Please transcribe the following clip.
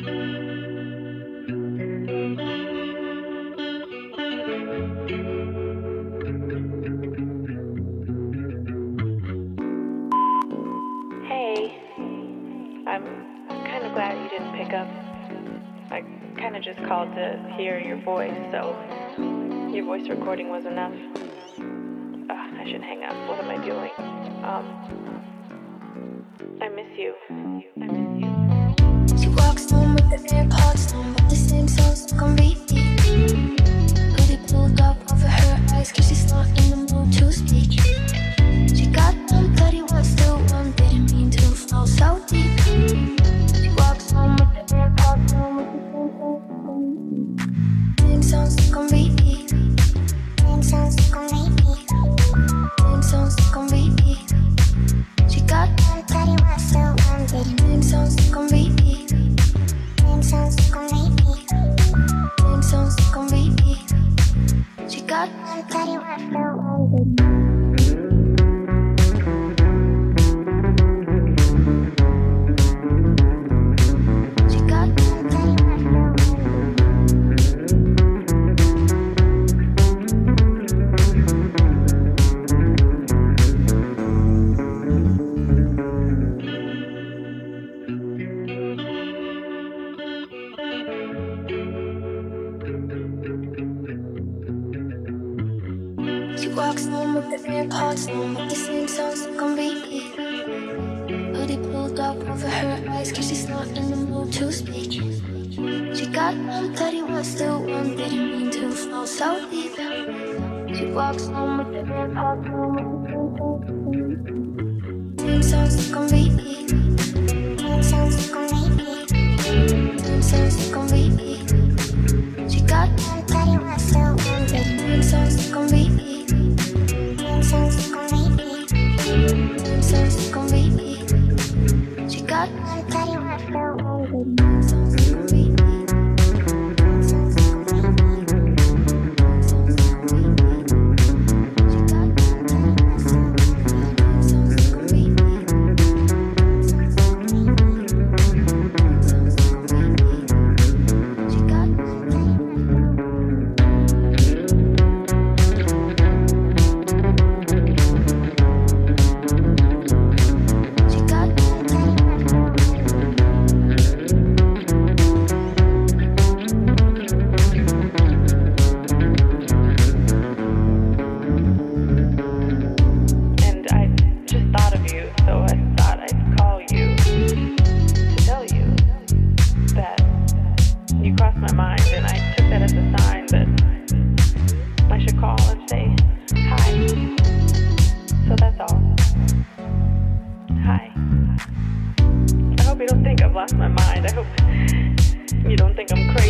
Hey, I'm kind of glad you didn't pick up. I kind of just called to hear your voice, so your voice recording was enough. I should hang up. What am I doing? I miss you. I miss you. She walks home with the AirPods on, but the same songs can be. Hoodie pulled up over her eyes, cause she's not in the mood to speak. She got them bloody ones to one, didn't mean to fall so deep. She walks home with the AirPods on, with the same songs can be. Same songs can be. Same songs can be. She got them bloody ones to one, same songs can be. Same songs can be. Same songs can be. She got them bloody ones to one. Walks home with the AirPods on, with the same songs can be. Hoodie pulled up over her eyes, cause she's not in the mood to speak. She got them bloody ones to one, didn't mean to fall so deep. She walks home with the AirPods on, with the same songs can be. Same songs can be. Same songs can be. She got them bloody ones to one, same songs can be. She got one bloody one so lost my mind. I hope you don't think I'm crazy.